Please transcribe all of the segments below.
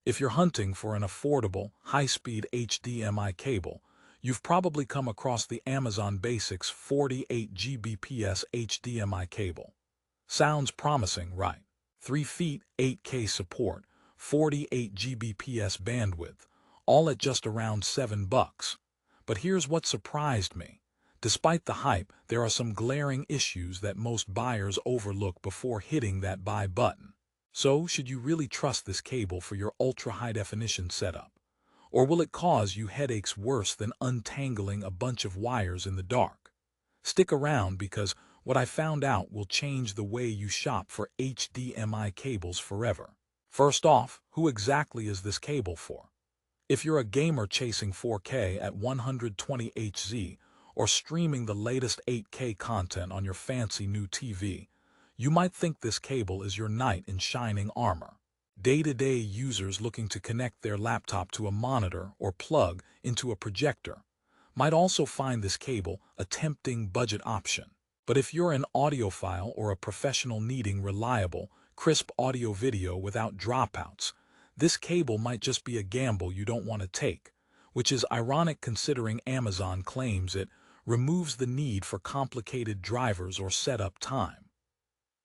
If you're hunting for an affordable, high-speed HDMI cable, you've probably come across the Amazon Basics 48Gbps HDMI cable. Sounds promising, right? 3 feet, 8K support, 48 Gbps bandwidth, all at just around $7. But here's what surprised me. Despite the hype, there are some glaring issues that most buyers overlook before hitting that buy button. So, should you really trust this cable for your ultra-high-definition setup? Or will it cause you headaches worse than untangling a bunch of wires in the dark? Stick around because what I found out will change the way you shop for HDMI cables forever. First off, who exactly is this cable for? If you're a gamer chasing 4K at 120 Hz or streaming the latest 8K content on your fancy new TV, you might think this cable is your knight in shining armor. Day-to-day users looking to connect their laptop to a monitor or plug into a projector might also find this cable a tempting budget option. But if you're an audiophile or a professional needing reliable, crisp audio-video without dropouts, this cable might just be a gamble you don't want to take, which is ironic considering Amazon claims it removes the need for complicated drivers or setup time.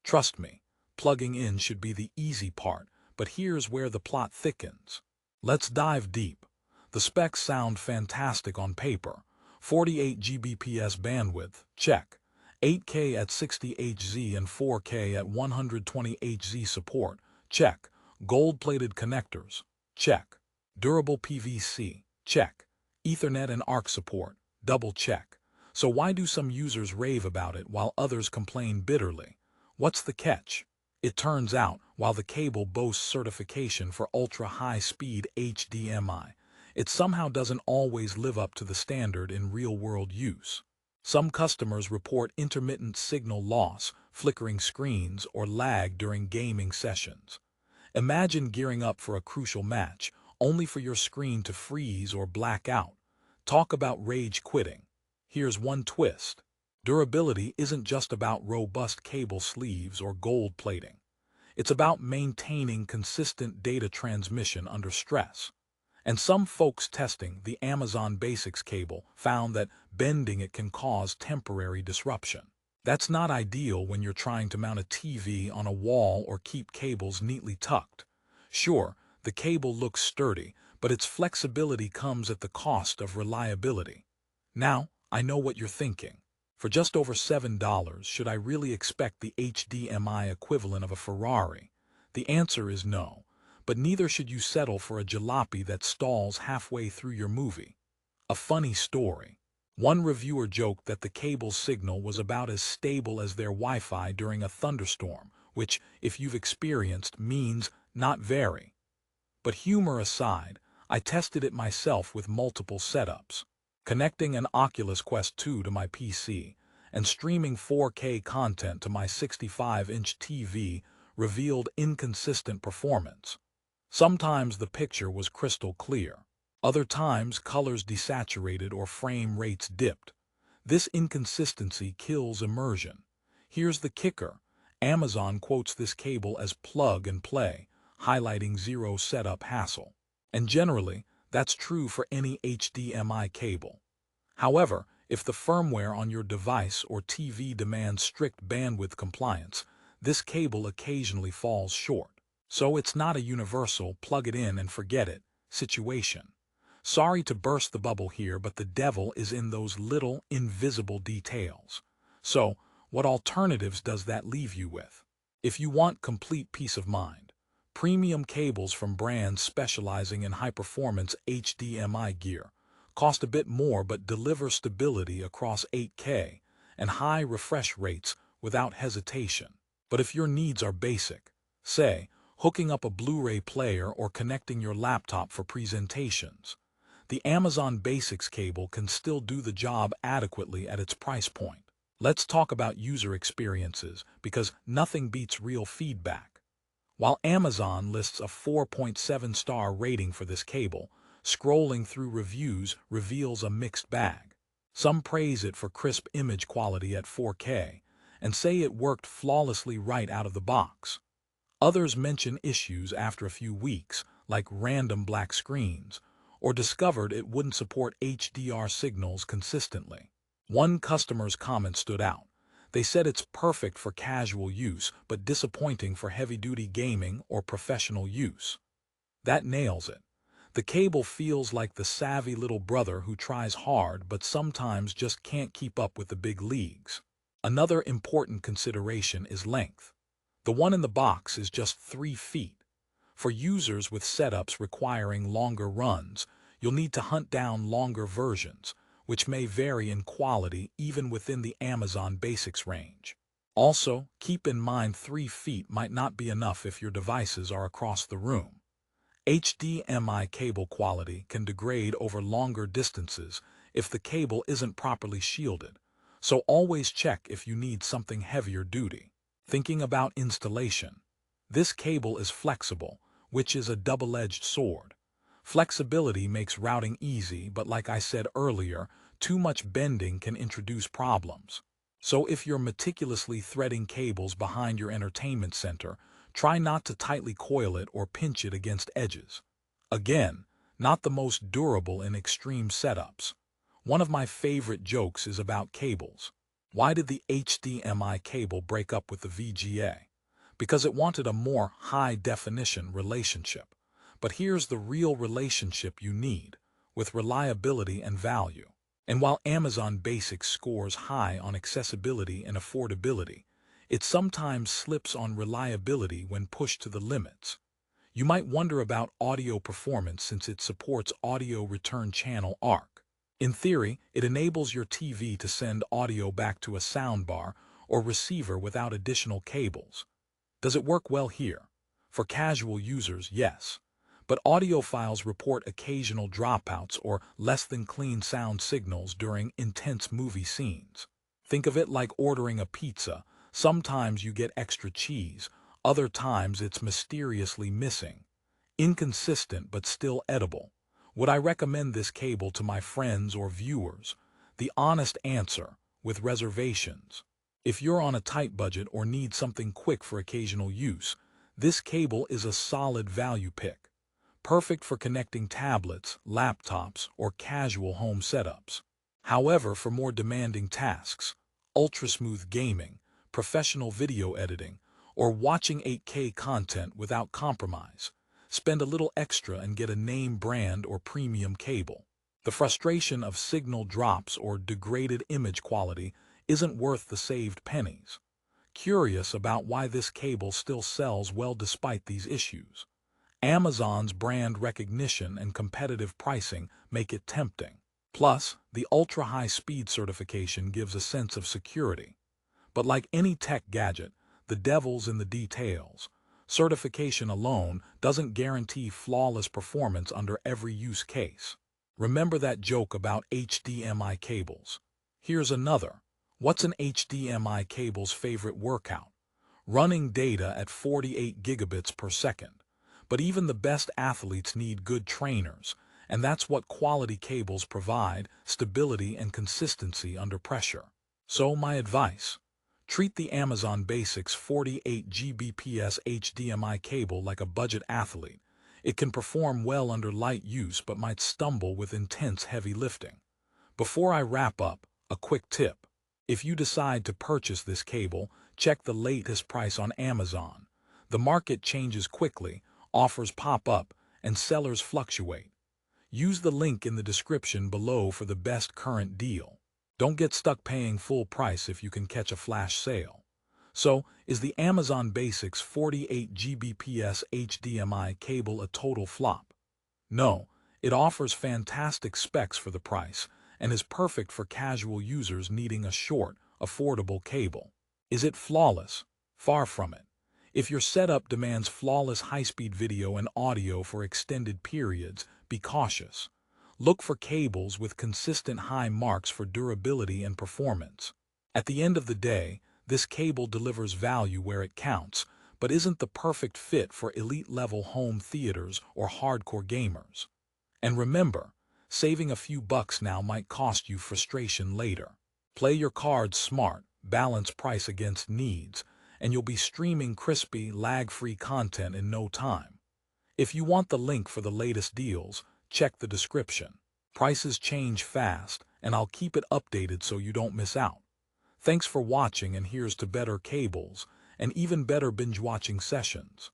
Trust me, plugging in should be the easy part, but here's where the plot thickens. Let's dive deep. The specs sound fantastic on paper. 48 Gbps bandwidth, check. 8K at 60 Hz and 4K at 120 Hz support, check. Gold-plated connectors, check. Durable PVC, check. Ethernet and ARC support, double check. So why do some users rave about it while others complain bitterly? What's the catch? It turns out, while the cable boasts certification for ultra-high-speed HDMI, it somehow doesn't always live up to the standard in real-world use. Some customers report intermittent signal loss, flickering screens, or lag during gaming sessions. Imagine gearing up for a crucial match, only for your screen to freeze or black out. Talk about rage quitting. Here's one twist. Durability isn't just about robust cable sleeves or gold plating. It's about maintaining consistent data transmission under stress. And some folks testing the Amazon Basics cable found that bending it can cause temporary disruption. That's not ideal when you're trying to mount a TV on a wall or keep cables neatly tucked. Sure, the cable looks sturdy, but its flexibility comes at the cost of reliability. Now, I know what you're thinking. For just over $7, should I really expect the HDMI equivalent of a Ferrari? The answer is no, but neither should you settle for a jalopy that stalls halfway through your movie. A funny story. One reviewer joked that the cable's signal was about as stable as their Wi-Fi during a thunderstorm, which, if you've experienced, means not very. But humor aside, I tested it myself with multiple setups. Connecting an Oculus Quest 2 to my PC and streaming 4K content to my 65-inch TV revealed inconsistent performance. Sometimes the picture was crystal clear. Other times colors desaturated or frame rates dipped. This inconsistency kills immersion. Here's the kicker. Amazon quotes this cable as plug and play, highlighting zero setup hassle. And generally, that's true for any HDMI cable. However, if the firmware on your device or TV demands strict bandwidth compliance, this cable occasionally falls short. So it's not a universal plug it in and forget it situation. Sorry to burst the bubble here, but the devil is in those little, invisible details. So, what alternatives does that leave you with? If you want complete peace of mind, premium cables from brands specializing in high-performance HDMI gear cost a bit more but deliver stability across 8K and high refresh rates without hesitation. But if your needs are basic, say, hooking up a Blu-ray player or connecting your laptop for presentations, the Amazon Basics cable can still do the job adequately at its price point. Let's talk about user experiences, because nothing beats real feedback. While Amazon lists a 4.7-star rating for this cable, scrolling through reviews reveals a mixed bag. Some praise it for crisp image quality at 4K and say it worked flawlessly right out of the box. Others mention issues after a few weeks, like random black screens, or discovered it wouldn't support HDR signals consistently. One customer's comment stood out. They said it's perfect for casual use, but disappointing for heavy-duty gaming or professional use. That nails it. The cable feels like the savvy little brother who tries hard but sometimes just can't keep up with the big leagues. Another important consideration is length. The one in the box is just 3 feet. For users with setups requiring longer runs, you'll need to hunt down longer versions, which may vary in quality even within the Amazon Basics range. Also, keep in mind 3 feet might not be enough if your devices are across the room. HDMI cable quality can degrade over longer distances if the cable isn't properly shielded, so always check if you need something heavier duty. Thinking about installation. This cable is flexible, which is a double-edged sword. Flexibility makes routing easy, but like I said earlier, too much bending can introduce problems. So if you're meticulously threading cables behind your entertainment center, try not to tightly coil it or pinch it against edges. Again, not the most durable in extreme setups. One of my favorite jokes is about cables. Why did the HDMI cable break up with the VGA? Because it wanted a more high-definition relationship. But here's the real relationship you need, with reliability and value. And while Amazon Basics scores high on accessibility and affordability, it sometimes slips on reliability when pushed to the limits. You might wonder about audio performance since it supports audio return channel ARC. In theory, it enables your TV to send audio back to a soundbar or receiver without additional cables. Does it work well here? For casual users, yes. But audiophiles report occasional dropouts or less than clean sound signals during intense movie scenes. Think of it like ordering a pizza. Sometimes you get extra cheese, other times it's mysteriously missing. Inconsistent but still edible. Would I recommend this cable to my friends or viewers? The honest answer, with reservations. If you're on a tight budget or need something quick for occasional use, this cable is a solid value pick. Perfect for connecting tablets, laptops, or casual home setups. However, for more demanding tasks, ultra-smooth gaming, professional video editing, or watching 8K content without compromise, spend a little extra and get a name brand or premium cable. The frustration of signal drops or degraded image quality isn't worth the saved pennies. Curious about why this cable still sells well despite these issues? Amazon's brand recognition and competitive pricing make it tempting. Plus, the ultra-high speed certification gives a sense of security. But like any tech gadget, the devil's in the details. Certification alone doesn't guarantee flawless performance under every use case. Remember that joke about HDMI cables? Here's another. What's an HDMI cable's favorite workout? Running data at 48 gigabits per second. But even the best athletes need good trainers, and that's what quality cables provide: stability and consistency under pressure. So my advice: treat the Amazon Basics 48Gbps HDMI cable like a budget athlete. It can perform well under light use but might stumble with intense heavy lifting. Before I wrap up, a quick tip. If you decide to purchase this cable, check the latest price on Amazon. The market changes quickly, offers pop up, and sellers fluctuate. Use the link in the description below for the best current deal. Don't get stuck paying full price if you can catch a flash sale. So, is the Amazon Basics 48Gbps HDMI cable a total flop? No, it offers fantastic specs for the price and is perfect for casual users needing a short, affordable cable. Is it flawless? Far from it. If your setup demands flawless high-speed video and audio for extended periods, be cautious. Look for cables with consistent high marks for durability and performance. At the end of the day, this cable delivers value where it counts, but isn't the perfect fit for elite-level home theaters or hardcore gamers. And remember, saving a few bucks now might cost you frustration later. Play your cards smart, balance price against needs, and you'll be streaming crispy, lag-free content in no time. If you want the link for the latest deals, check the description. Prices change fast, and I'll keep it updated so you don't miss out. Thanks for watching, and here's to better cables and even better binge-watching sessions.